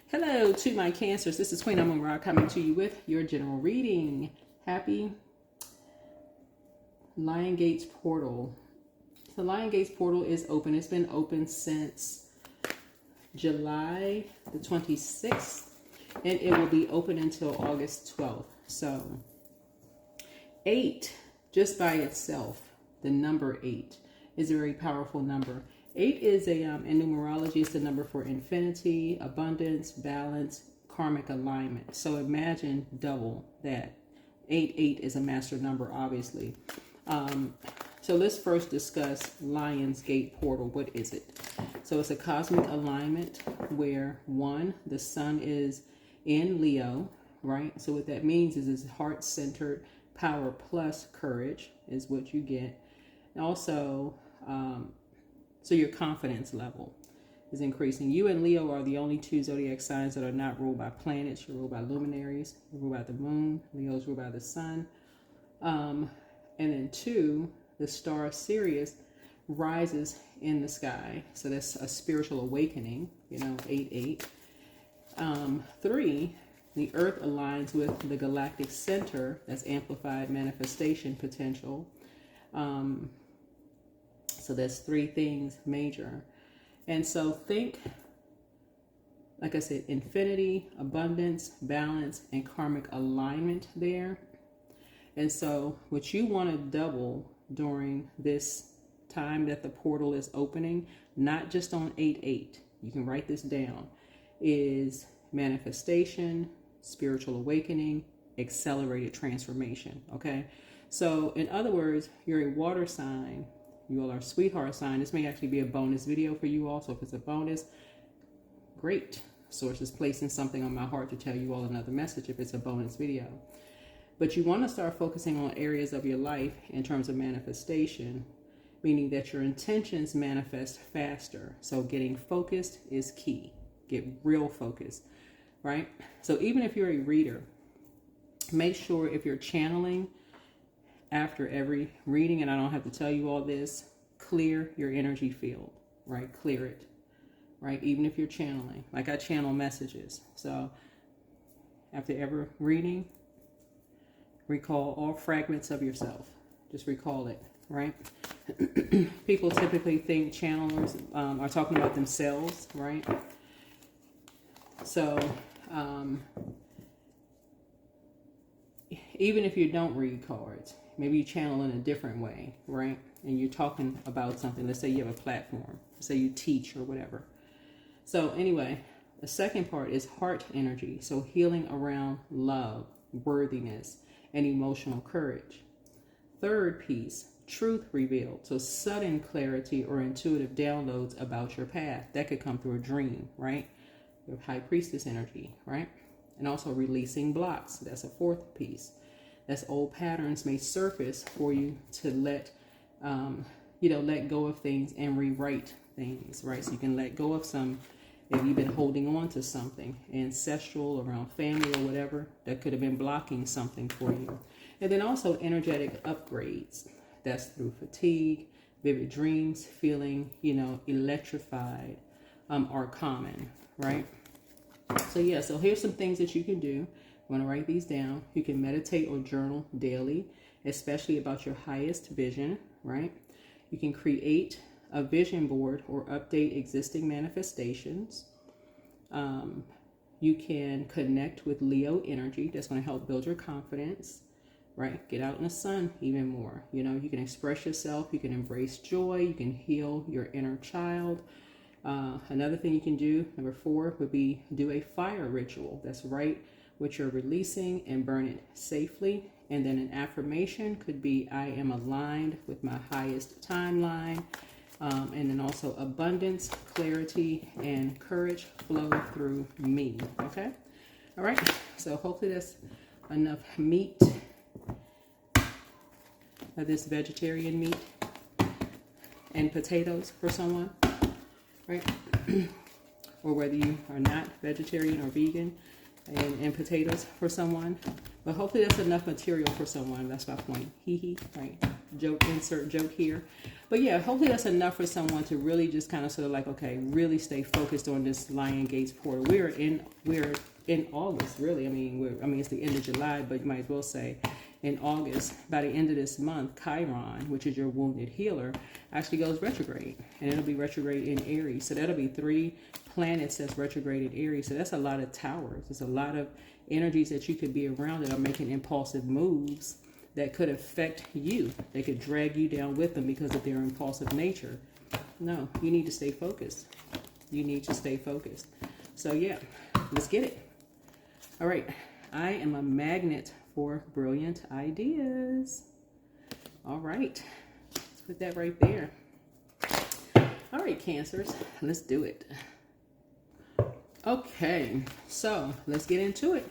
Hello to my Cancers. This is Queen Amun Ra coming to you with your general reading. Happy Lion Gates portal. The Lion Gates portal is open. It's been open since July the 26th, and it will be open until August 12th. So 8, just by itself, the number 8 is a very powerful number. 8 is in numerology, it's the number for infinity, abundance, balance, karmic alignment. So imagine double that. 8 is a master number, obviously. So let's first discuss Lion's Gate portal. What is it? So it's a cosmic alignment where, one, the sun is in Leo, right? So what that means is it's heart-centered power plus courage is what you get. And also, so your confidence level is increasing. You and Leo are the only two zodiac signs that are not ruled by planets. You're ruled by luminaries. You're ruled by the moon. Leo's ruled by the sun. And then 2, the star Sirius rises in the sky. So that's a spiritual awakening, 8. 3, the earth aligns with the galactic center. That's amplified manifestation potential. So that's 3 things major. And so think, like I said, infinity, abundance, balance, and karmic alignment there. And so what you want to double during this time that the portal is opening, not just on 8/8, you can write this down, is manifestation, spiritual awakening, accelerated transformation. Okay. So in other words, you're a water sign. You all are sweetheart sign. This may actually be a bonus video for you all. So if it's a bonus, great. Source is placing something on my heart to tell you all another message if it's a bonus video. But you want to start focusing on areas of your life in terms of manifestation, meaning that your intentions manifest faster. So getting focused is key. Get real focused, right? So even if you're a reader, make sure if you're channeling, after every reading, and I don't have to tell you all this, clear your energy field, right? Clear it, right? Even if you're channeling, like I channel messages. So after every reading, recall all fragments of yourself. Just recall it, right? People typically think channelers are talking about themselves, right? So even if you don't read cards, maybe you channel in a different way, right? And you're talking about something. Let's say you have a platform. Let's say you teach or whatever. So anyway, the second part is heart energy. So healing around love, worthiness, and emotional courage. Third piece, truth revealed. So sudden clarity or intuitive downloads about your path. That could come through a dream, right? Your high priestess energy, right? And also releasing blocks. That's a fourth piece. That's old patterns may surface for you to let go of things and rewrite things, right? So you can let go of some, if you've been holding on to something ancestral around family or whatever, that could have been blocking something for you. And then also energetic upgrades. That's through fatigue, vivid dreams, feeling, electrified, are common, right? So yeah, so here's some things that you can do. I'm going to write these down. You can meditate or journal daily, especially about your highest vision, right? You can create a vision board or update existing manifestations. You can connect with Leo energy. That's going to help build your confidence, right? Get out in the sun even more. You can express yourself. You can embrace joy. You can heal your inner child. Another thing you can do, number 4, would be do a fire ritual. That's right, which you're releasing and burn it safely. And then an affirmation could be, I am aligned with my highest timeline. And then also abundance, clarity, and courage flow through me. Okay? All right. So hopefully that's enough meat, this vegetarian meat and potatoes for someone, right? Or whether you are not vegetarian or vegan, and potatoes for someone. But hopefully that's enough material for someone. That's my point. Hee hee, right? joke, insert joke here. But yeah, hopefully that's enough for someone to really just kind of sort of like, okay, really stay focused on this Lion Gates portal. We're in August, really. I mean, it's the end of July, but you might as well say in August. By the end of this month, Chiron, which is your wounded healer, actually goes retrograde, and it'll be retrograde in Aries. So that'll be 3 planets that's retrograde in Aries. So that's a lot of towers. It's a lot of energies that you could be around that are making impulsive moves that could affect you. They could drag you down with them because of their impulsive nature. No, you need to stay focused. You need to stay focused. So yeah, let's get it. All right, I am a magnet for brilliant ideas. All right, let's put that right there. All right, Cancers, let's do it. Okay, so let's get into it.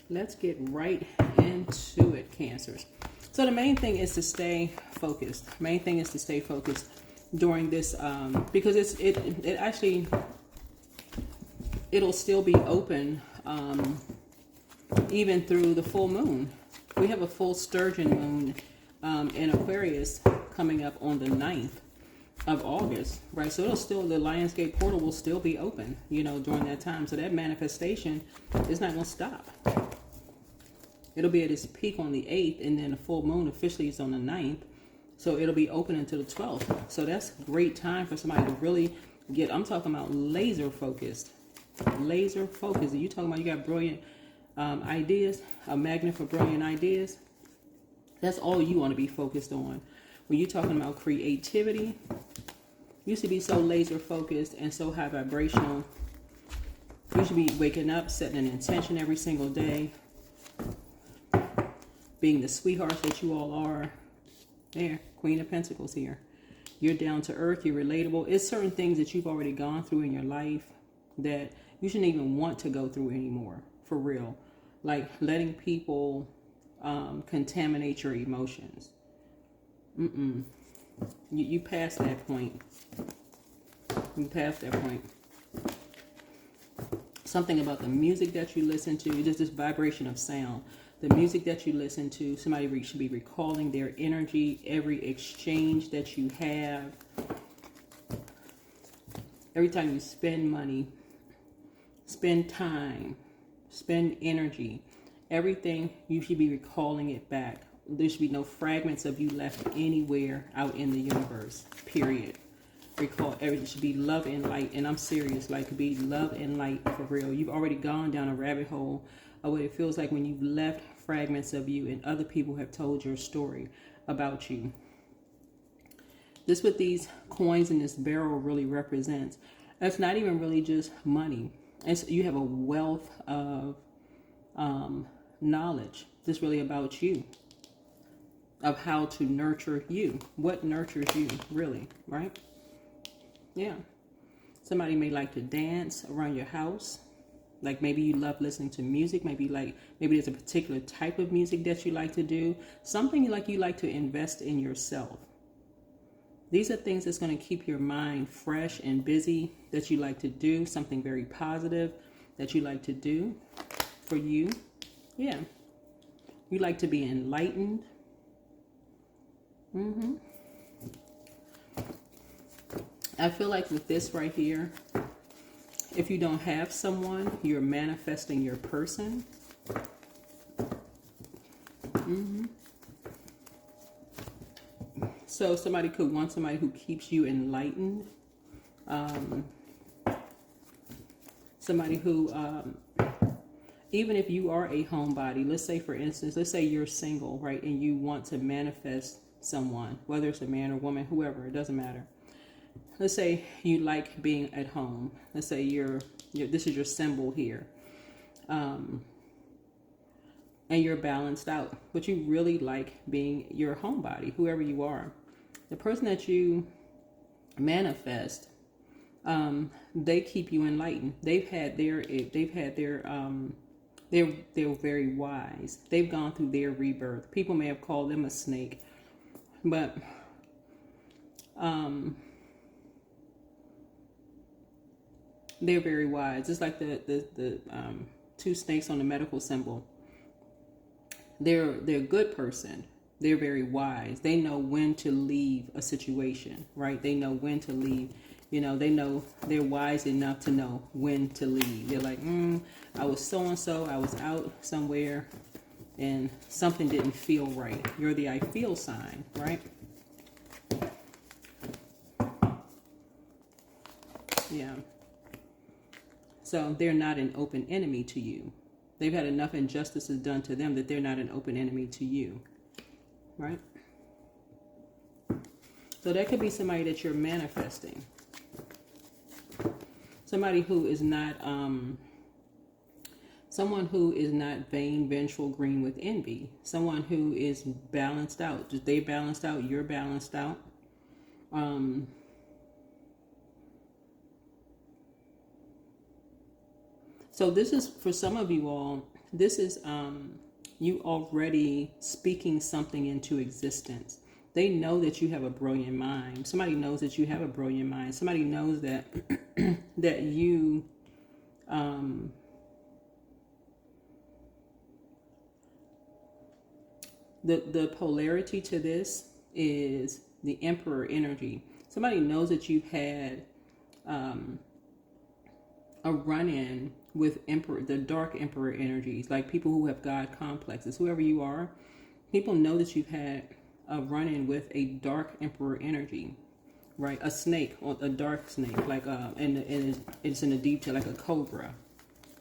Let's get right into it, Cancers. So the main thing is to stay focused. Main thing is to stay focused during this, because it actually, it'll still be open even through the full moon. We have a full sturgeon moon in Aquarius coming up on the 9th of August, right? So it'll still, the Lionsgate portal will still be open, you know, during that time. So that manifestation is not going to stop. It'll be at its peak on the 8th, and then the full moon officially is on the 9th. So it'll be open until the 12th. So that's a great time for somebody to really get, I'm talking about laser focused. Laser focused. You talking about you got brilliant ideas, a magnet for brilliant ideas. That's all you want to be focused on. When you're talking about creativity, you should be so laser focused and so high vibrational. You should be waking up, setting an intention every single day, being the sweethearts that you all are. There, Queen of Pentacles here. You're down to earth, you're relatable. It's certain things that you've already gone through in your life that you shouldn't even want to go through anymore, for real. Like letting people contaminate your emotions. You passed that point. You passed that point. Something about the music that you listen to, just this vibration of sound. The music that you listen to, somebody should be recalling their energy, every exchange that you have. Every time you spend money, spend time, spend energy, everything, you should be recalling it back. There should be no fragments of you left anywhere out in the universe, period. Recall everything. Should be love and light, and I'm serious, like be love and light for real. You've already gone down a rabbit hole of what it feels like when you've left fragments of you and other people have told your story about you. This what these coins in this barrel really represents. It's not even really just money. You have a wealth of knowledge. This really about you, of how to nurture you. What nurtures you, really, right? Yeah. Somebody may like to dance around your house. Like maybe you love listening to music. Maybe there's a particular type of music that you like to do. Something like you like to invest in yourself. These are things that's going to keep your mind fresh and busy, that you like to do. Something very positive that you like to do for you. Yeah. You like to be enlightened. I feel like with this right here, if you don't have someone, you're manifesting your person. So somebody could want somebody who keeps you enlightened. Somebody who, even if you are a homebody, let's say for instance, let's say you're single, right? And you want to manifest someone, whether it's a man or woman, whoever, it doesn't matter. Let's say you like being at home. Let's say this is your symbol here. And you're balanced out, but you really like being your homebody, whoever you are. The person that you manifest, they keep you enlightened. They're very wise. They've gone through their rebirth. People may have called them a snake, but They're very wise. It's like the two snakes on the medical symbol. They're a good person. They're very wise. They know when to leave a situation, right? They know when to leave. You know, they know, they're wise enough to know when to leave. They're like, I was so-and-so, I was out somewhere and something didn't feel right. You're the I feel sign, right? Yeah. So they're not an open enemy to you. They've had enough injustices done to them that they're not an open enemy to you, right? So that could be somebody that you're manifesting. Somebody who is not, someone who is not vain, vengeful, green with envy. Someone who is balanced out. Just they balanced out, you're balanced out. So this is, for some of you all, this is you already speaking something into existence. They know that you have a brilliant mind. Somebody knows that you have a brilliant mind. Somebody knows that that you the polarity to this is the Emperor energy. Somebody knows that you've had a run-in with Emperor, the dark Emperor energies, like people who have God complexes, whoever you are. People know that you've had a run-in with a dark Emperor energy, right? A snake, or a dark snake, like and it's in the detail, like a cobra,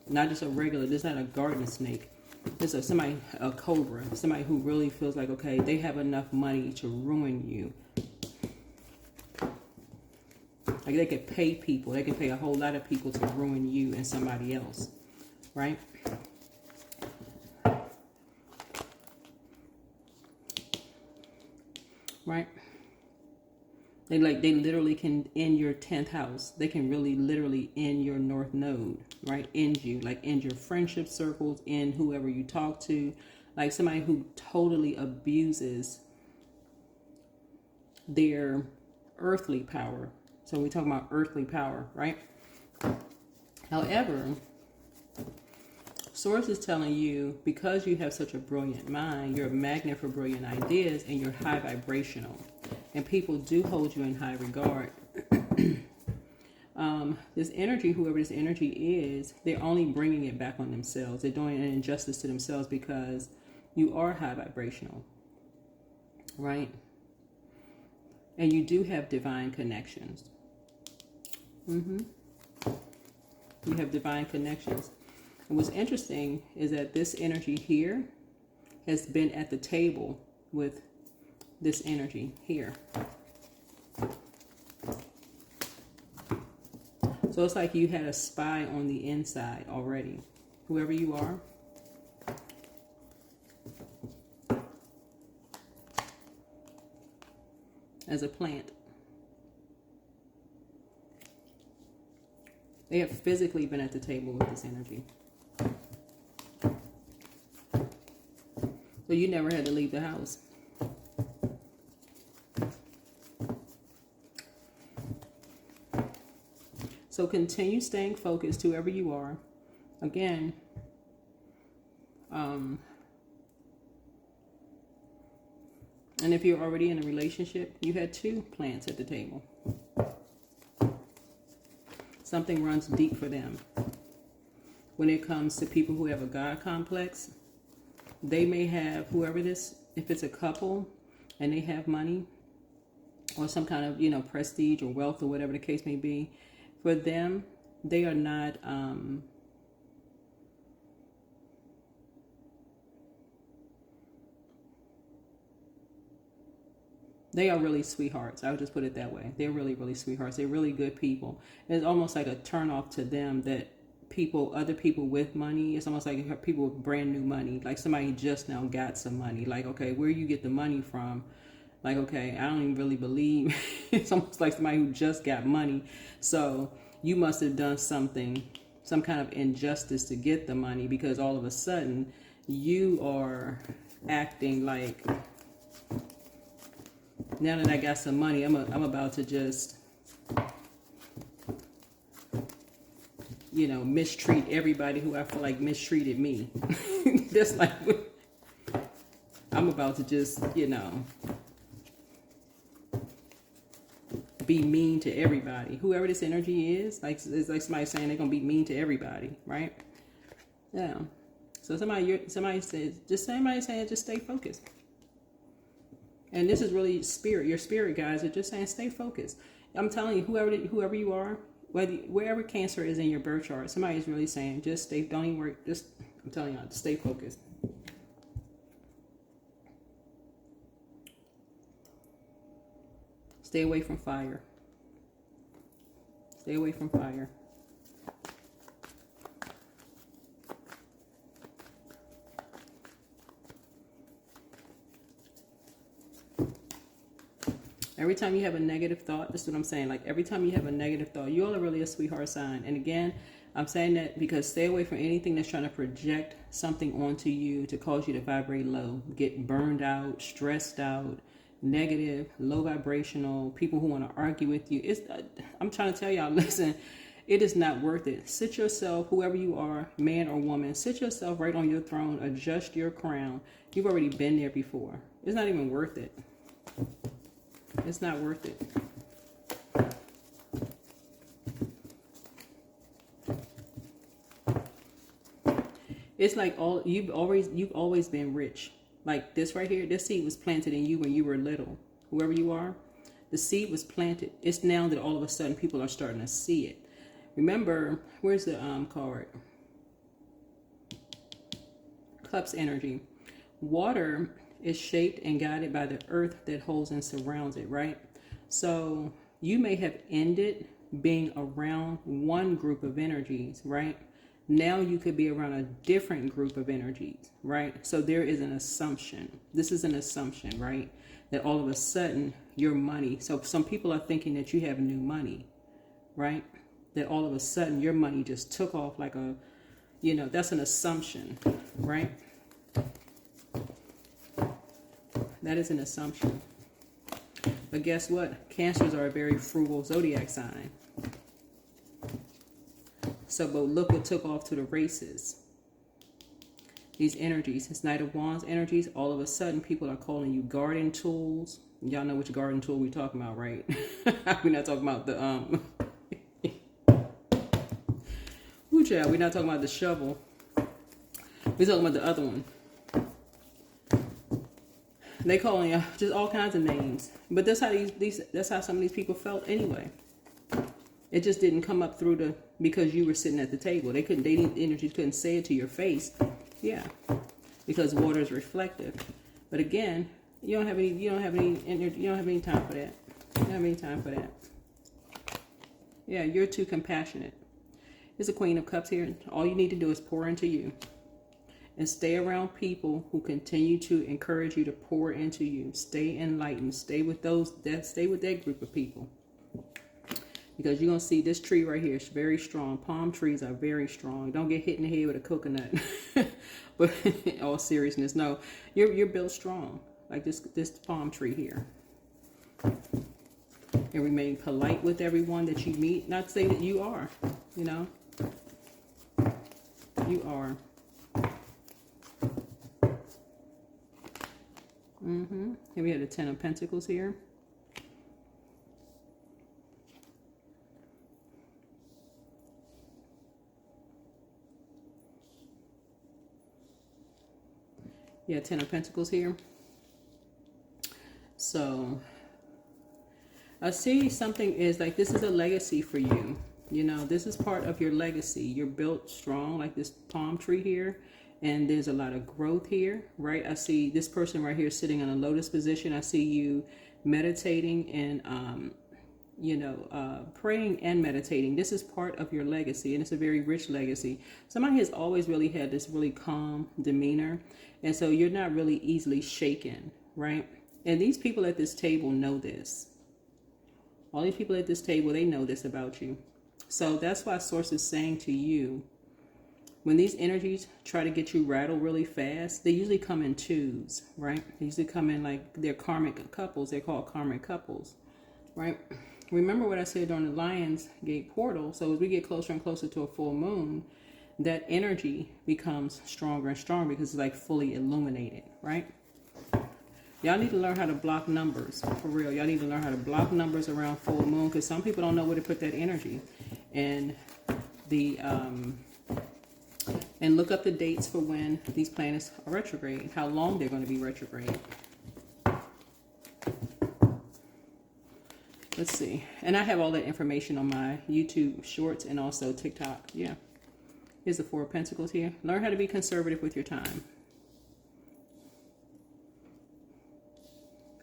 not just a regular. This is not a garden snake. This is a cobra, somebody who really feels like, okay, they have enough money to ruin you. Like they could pay people. They can pay a whole lot of people to ruin you and somebody else, right? Right? They literally can end your 10th house. They can really literally end your north node, right? End you, like end your friendship circles, end whoever you talk to. Like somebody who totally abuses their earthly power. So we talk about earthly power, right? However, Source is telling you, because you have such a brilliant mind, you're a magnet for brilliant ideas, and you're high vibrational. And people do hold you in high regard. This energy, whoever this energy is, they're only bringing it back on themselves. They're doing an injustice to themselves because you are high vibrational, right? And you do have divine connections. You have divine connections. And what's interesting is that this energy here has been at the table with this energy here. So it's like you had a spy on the inside already, whoever you are. As a plant. They have physically been at the table with this energy. So you never had to leave the house. So continue staying focused, whoever you are. Again, and if you're already in a relationship, you had two plants at the table. Something runs deep for them. When it comes to people who have a God complex, they may have, whoever this, if it's a couple and they have money or some kind of, prestige or wealth or whatever the case may be, for them, they are not, they are really sweethearts. I would just put it that way. They're really, really sweethearts. They're really good people. It's almost like a turnoff to them that other people with money, it's almost like people with brand new money. Like somebody just now got some money. Like, okay, where you get the money from? Like, okay, I don't even really believe. It's almost like somebody who just got money. So you must have done something, some kind of injustice to get the money, because all of a sudden you are acting like, now that I got some money, I'm about to just you know, mistreat everybody who I feel like mistreated me. Just like I'm about to just, you know, be mean to everybody. Whoever this energy is, like it's like somebody saying they're gonna be mean to everybody, right? Yeah. So somebody says, just stay focused. And this is really spirit. Your spirit guys are just saying stay focused. I'm telling you, whoever you are, wherever Cancer is in your birth chart, somebody is really saying just stay. Don't even worry. Just I'm telling you, stay focused. Stay away from fire. Stay away from fire. Every time you have a negative thought, this is what I'm saying. Like every time you have a negative thought, you all are really a sweetheart sign. And again, I'm saying that because stay away from anything that's trying to project something onto you to cause you to vibrate low, get burned out, stressed out, negative, low vibrational, people who want to argue with you. I'm trying to tell y'all, listen, it is not worth it. Sit yourself, whoever you are, man or woman, sit yourself right on your throne, adjust your crown. You've already been there before. It's not even worth it. It's not worth it. It's like you've always been rich. Like this right here, this seed was planted in you when you were little. Whoever you are, the seed was planted. It's now that all of a sudden people are starting to see it. Remember, where's the card? Cups energy. Water is shaped and guided by the earth that holds and surrounds it, right? So you may have ended being around one group of energies, right? Now you could be around a different group of energies, right? So there is an assumption. This is an assumption, right? That all of a sudden your money, so some people are thinking that you have new money, right? That all of a sudden your money just took off like a, you know, that's an assumption, right? That is an assumption. But guess what? Cancers are a very frugal zodiac sign. So, but look what took off to the races. These energies, this Knight of Wands energies, all of a sudden people are calling you garden tools. Y'all know which garden tool we're talking about, right? We're not talking about the, we're not talking about the shovel. We're talking about the other one. They calling you just all kinds of names, but that's how that's how some of these people felt anyway. It just didn't come up through because you were sitting at the table. The energies couldn't say it to your face, yeah, because water is reflective. But again, you don't have any time for that. You don't have any time for that. Yeah, you're too compassionate. There's a Queen of Cups here. All you need to do is pour into you. And stay around people who continue to encourage you to pour into you. Stay enlightened. Stay with that group of people. Because you're going to see this tree right here is very strong. Palm trees are very strong. Don't get hit in the head with a coconut. But in all seriousness, no. You're built strong. Like this palm tree here. And remain polite with everyone that you meet. Not to say that you are. You know. You are. Here we have the Ten of Pentacles here. Yeah, Ten of Pentacles here. So I see something is like this is a legacy for you. You know, this is part of your legacy. You're built strong like this palm tree here. And there's a lot of growth here, right? I see this person right here sitting in a lotus position. I see you meditating and, praying and meditating. This is part of your legacy, and it's a very rich legacy. Somebody has always really had this really calm demeanor, and so you're not really easily shaken, right? And these people at this table know this. All these people at this table, they know this about you. So that's why Source is saying to you, when these energies try to get you rattled really fast, they usually come in twos, right? They usually come in like they're karmic couples. They're called karmic couples. right? Remember what I said during the Lion's Gate portal. So as we get closer and closer to a full moon, that energy becomes stronger and stronger because it's like fully illuminated, right? Y'all need to learn how to block numbers, for real. Y'all need to learn how to block numbers around full moon because some people don't know where to put that energy. And and look up the dates for when these planets are retrograde, how long they're going to be retrograde. Let's see. And I have all that information on my YouTube shorts and also TikTok. Yeah. Here's the Four of Pentacles here. Learn how to be conservative with your time.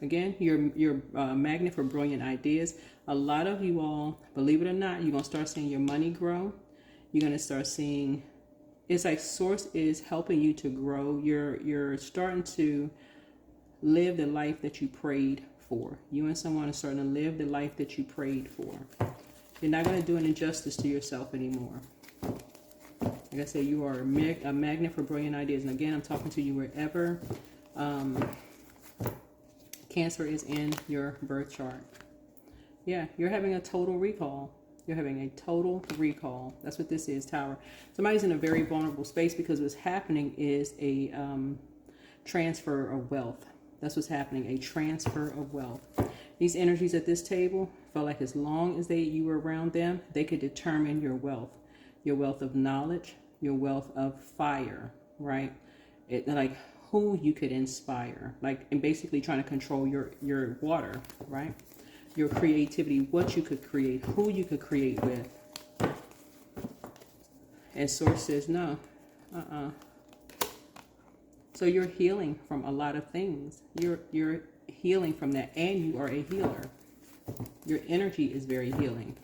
Again, you're a magnet for brilliant ideas. A lot of you all, believe it or not, you're going to start seeing your money grow. You're going to start seeing, it's like Source is helping you to grow. You're starting to live the life that you prayed for. You and someone are starting to live the life that you prayed for. You're not going to do an injustice to yourself anymore. Like I said, you are a magnet for brilliant ideas. And again, I'm talking to you wherever Cancer is in your birth chart. Yeah, you're having a total recall. You're having a total recall. That's what this is, Tower. Somebody's in a very vulnerable space because what's happening is a transfer of wealth. That's what's happening, a transfer of wealth. These energies at this table felt like as long as you were around them, they could determine your wealth of knowledge, your wealth of fire, right? Like who you could inspire, like, and basically trying to control your water, right? Your creativity, what you could create, who you could create with. And Source says no. So you're healing from a lot of things. You're healing from that, and you are a healer. Your energy is very healing.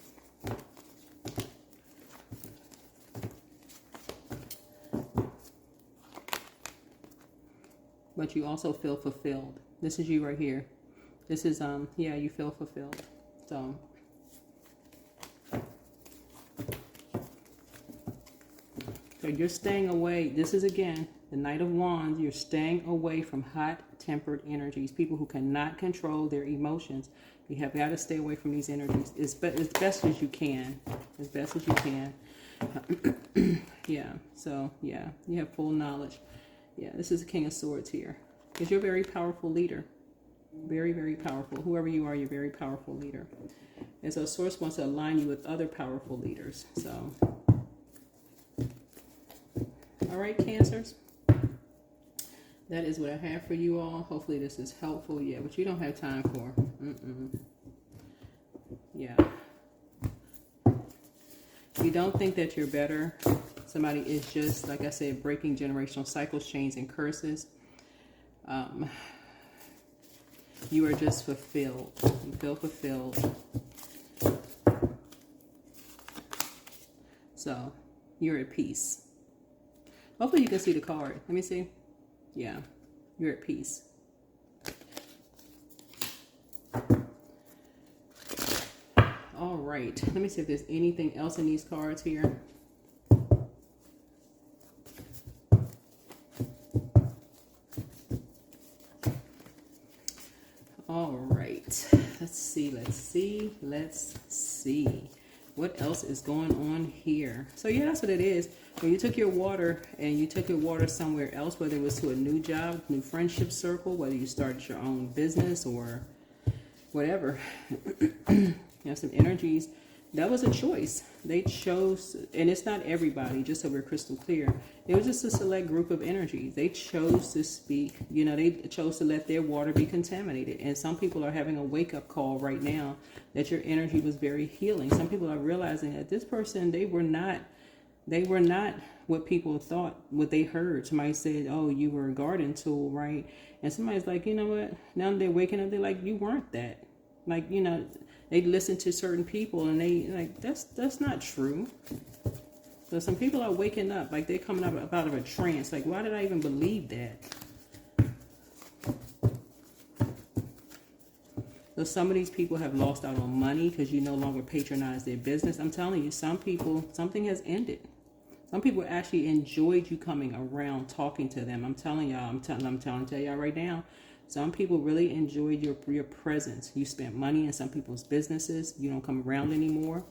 But you also feel fulfilled. This is you right here. This is, yeah, you feel fulfilled. So you're staying away. This is, again, the Knight of Wands. You're staying away from hot-tempered energies. People who cannot control their emotions. You have got to stay away from these energies as best as you can. As best as you can. Yeah, so, yeah, you have full knowledge. Yeah, this is the King of Swords here. Because you're a very powerful leader. Very, very powerful. Whoever you are, you're a very powerful leader. And so Source wants to align you with other powerful leaders. So, all right, Cancers. That is what I have for you all. Hopefully this is helpful. Yeah, but you don't have time for. Yeah. You don't think that you're better. Somebody is just, like I said, breaking generational cycles, chains, and curses. You are just fulfilled. You feel fulfilled. So, you're at peace. Hopefully you can see the card. Let me see. Yeah, you're at peace. All right. Let me see if there's anything else in these cards here. All right. Let's see. What else is going on here? So yeah, that's what it is. When you took your water and you took your water somewhere else, whether it was to a new job, new friendship circle, whether you started your own business or whatever, you have some energies. That was a choice. They chose, and it's not everybody, just so we're crystal clear. It was just a select group of energies. They chose to speak. You know, they chose to let their water be contaminated. And some people are having a wake-up call right now that your energy was very healing. Some people are realizing that this person, they were not what people thought, what they heard. Somebody said, oh, you were a garden tool, right? And somebody's like, you know what? Now they're waking up, they're like, you weren't that. Like, you know, they listen to certain people and they like, that's not true. So some people are waking up, like they're coming up out of a trance. Like, why did I even believe that? So some of these people have lost out on money because you no longer patronize their business. I'm telling you, some people, something has ended. Some people actually enjoyed you coming around talking to them. I'm telling y'all, I'm telling y'all right now. Some people really enjoyed your presence. You spent money in some people's businesses. You don't come around anymore.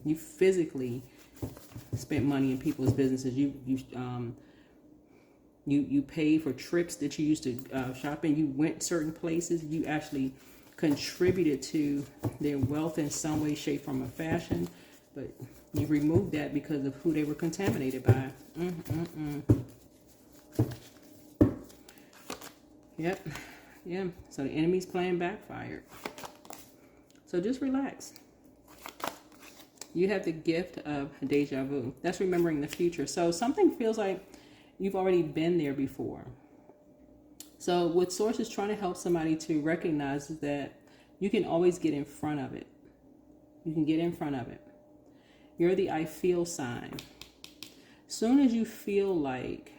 You physically spent money in people's businesses. You paid for trips that you used to shop in. You went certain places. You actually contributed to their wealth in some way, shape, form, or fashion. But you removed that because of who they were contaminated by. Yep. Yeah. So the enemy's plan backfired. So just relax. You have the gift of deja vu. That's remembering the future. So something feels like you've already been there before. So what Source is trying to help somebody to recognize is that you can always get in front of it. You can get in front of it. You're the I feel sign. Soon as you feel like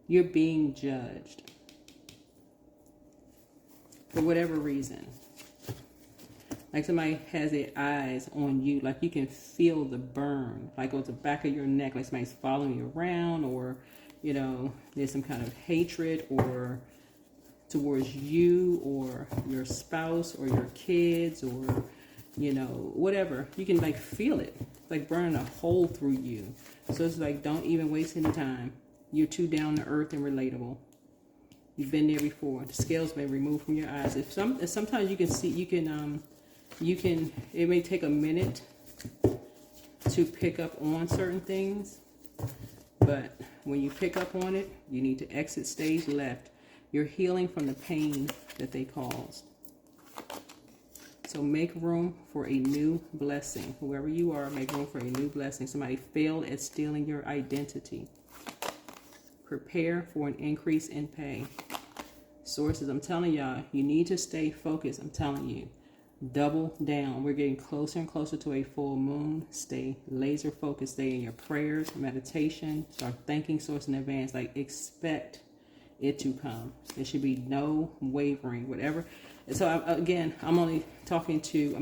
you're being judged for whatever reason, like somebody has their eyes on you, like you can feel the burn, like on the back of your neck, like somebody's following you around, or you know, there's some kind of hatred or towards you or your spouse or your kids, or you know, whatever. You can like feel it, like burning a hole through you. So it's like, don't even waste any time. You're too down to earth and relatable. You've been there before. The scales may remove from your eyes. Sometimes you can see, you can, it may take a minute to pick up on certain things, but when you pick up on it, you need to exit stage left. You're healing from the pain that they caused. So make room for a new blessing. Whoever you are, make room for a new blessing. Somebody failed at stealing your identity. Prepare for an increase in pay. Sources, I'm telling y'all, you need to stay focused. I'm telling you, double down. We're getting closer and closer to a full moon. Stay laser focused. Stay in your prayers, meditation. Start thanking Source in advance. Like, expect it to come. There should be no wavering, whatever. And so I'm only talking to,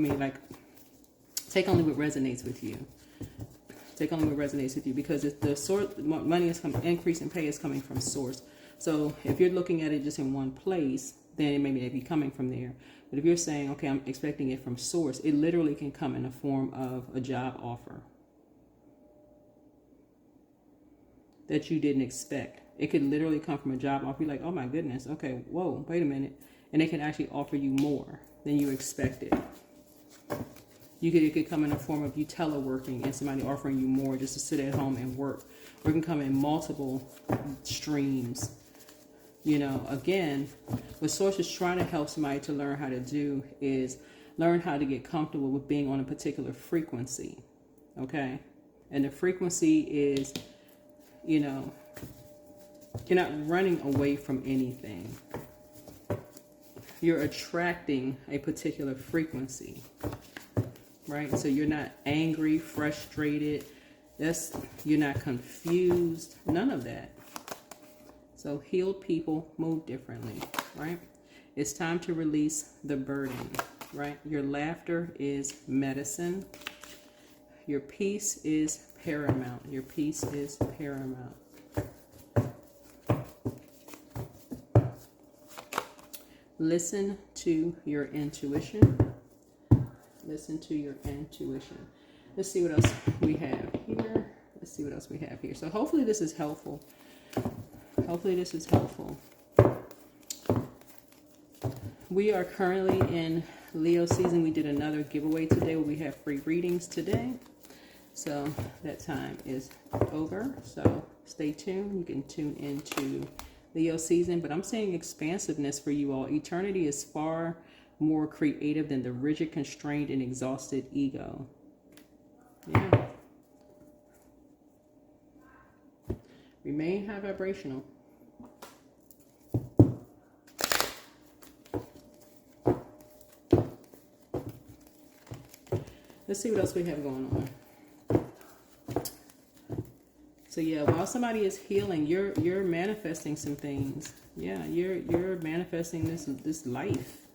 take only what resonates with you. Take only what resonates with you, because if the source money is coming, increase in pay is coming from Source. So if you're looking at it just in one place, then it may be coming from there. But if you're saying, okay, I'm expecting it from Source, it literally can come in the form of a job offer that you didn't expect. It could literally come from a job offer. You're like, oh my goodness, okay, whoa, wait a minute. And they can actually offer you more than you expected. It could come in the form of you teleworking and somebody offering you more just to sit at home and work. Or it can come in multiple streams. You know, again, what Source is trying to help somebody to learn how to do is learn how to get comfortable with being on a particular frequency. Okay? And the frequency is, you know, you're not running away from anything. You're attracting a particular frequency. Right? So you're not angry, frustrated. You're not confused. None of that. So healed people move differently, right? It's time to release the burden, right? Your laughter is medicine. Your peace is paramount. Your peace is paramount. Listen to your intuition. Listen to your intuition. Let's see what else we have here. So hopefully this is helpful. We are currently in Leo season. We did another giveaway today where we have free readings today. So that time is over. So stay tuned. You can tune into Leo season. But I'm saying expansiveness for you all. Eternity is far more creative than the rigid, constrained, and exhausted ego. Yeah. Remain high vibrational. Let's see what else we have going on. So yeah, while somebody is healing, you're manifesting some things. Yeah, you're manifesting this life.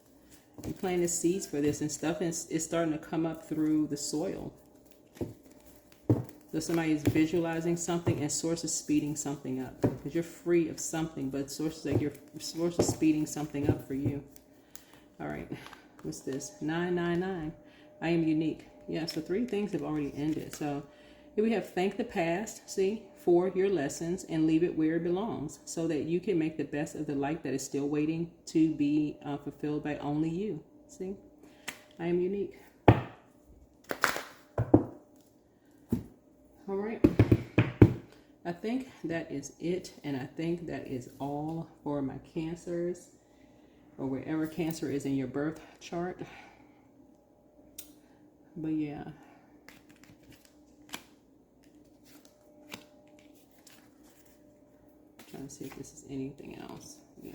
You're planting the seeds for this, and stuff is starting to come up through the soil. So somebody is visualizing something, and source is speeding something up, because you're free of something, but source is speeding something up for you. All right, what's this? 999. I am unique. Yeah, so 3 things have already ended. So here we have thank the past, see, for your lessons, and leave it where it belongs, so that you can make the best of the life that is still waiting to be fulfilled by only you. See, I am unique. All right, I think that is it, and I think that is all for my Cancers, or wherever Cancer is in your birth chart. But yeah, trying to see if this is anything else. Yeah.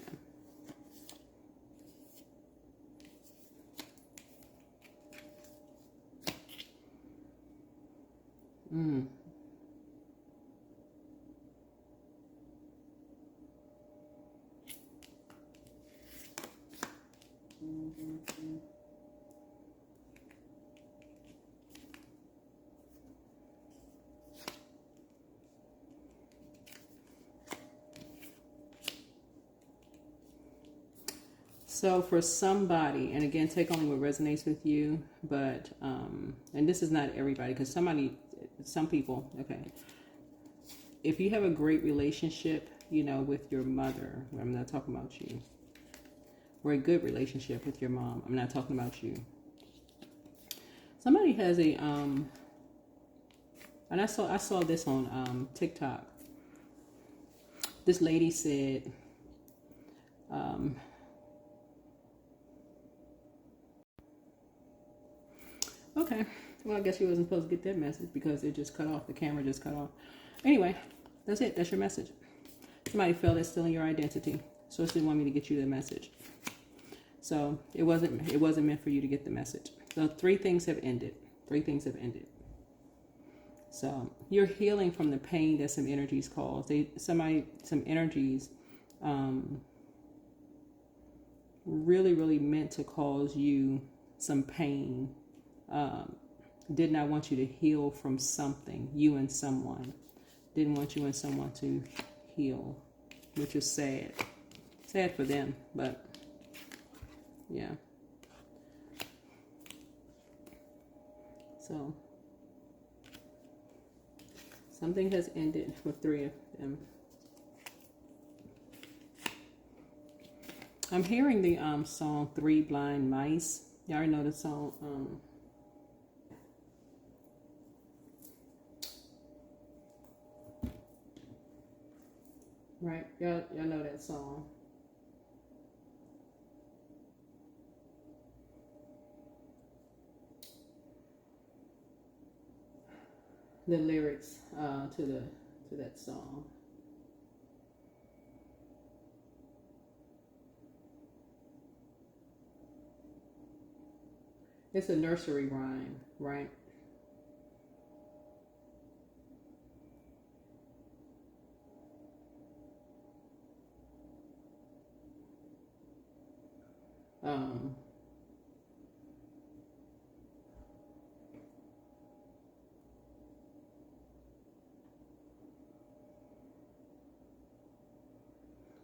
So for somebody, and again, take only what resonates with you, but, and this is not everybody, because some people, okay. If you have a great relationship, you know, with your mother, I'm not talking about you, or a good relationship with your mom, I'm not talking about you. Somebody has a, and I saw this on TikTok. This lady said, okay, well, I guess you wasn't supposed to get that message because it just cut off. The camera just cut off. Anyway, that's it. That's your message. Somebody felt it's stealing your identity. Source didn't want me to get you the message. So it wasn't meant for you to get the message. So 3 things have ended. 3 things have ended. So you're healing from the pain that some energies cause. Some energies really meant to cause you some pain. Did not want you to heal from something, you and someone. Didn't want you and someone to heal, which is sad. Sad for them, but yeah. So something has ended with 3 of them. I'm hearing the song 3 Blind Mice. Y'all already know the song. Right, y'all know that song. The lyrics to that song. It's a nursery rhyme, right?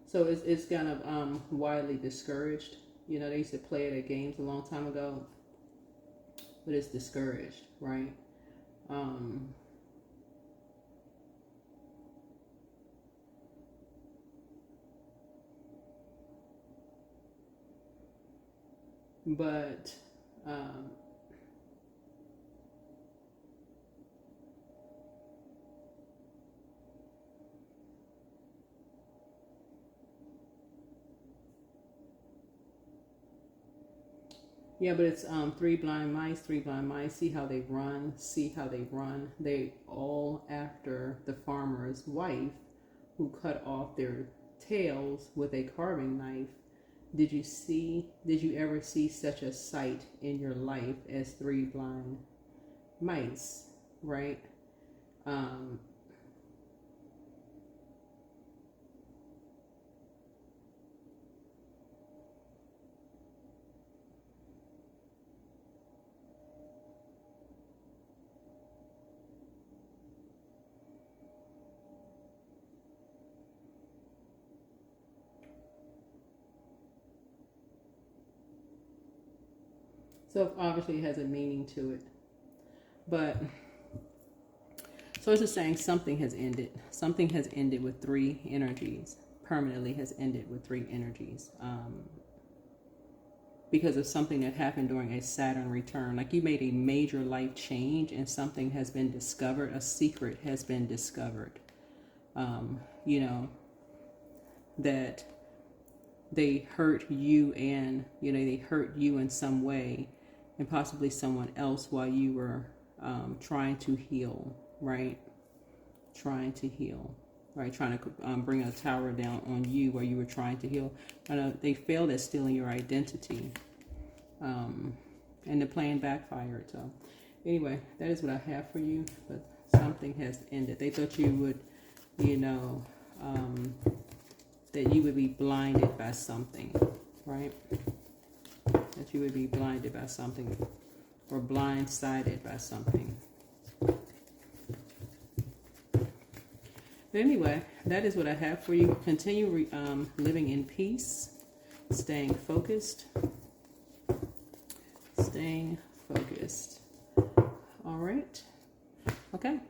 So it's kind of widely discouraged. You know, they used to play it at games a long time ago, but it's discouraged, right? But yeah, but it's 3 blind mice, 3 blind mice. See how they run. See how they run. They all after the farmer's wife, who cut off their tails with a carving knife. Did you ever see such a sight in your life as 3 blind mice, right? So obviously it has a meaning to it. But, so it's just saying something has ended. Something has ended with 3 energies. Permanently has ended with 3 energies. Because of something that happened during a Saturn return. Like you made a major life change and something has been discovered. A secret has been discovered. You know, that they hurt you and, you know, they hurt you in some way and possibly someone else while you were trying to heal, right? Trying to heal, right? Trying to bring a tower down on you while you were trying to heal. They failed at stealing your identity. And the plan backfired. So anyway, that is what I have for you. But something has ended. They thought you would, you know, that you would be blinded by something, right? That you would be blinded by something or blindsided by something. But anyway, that is what I have for you. Continue living in peace, staying focused. Staying focused. All right. Okay.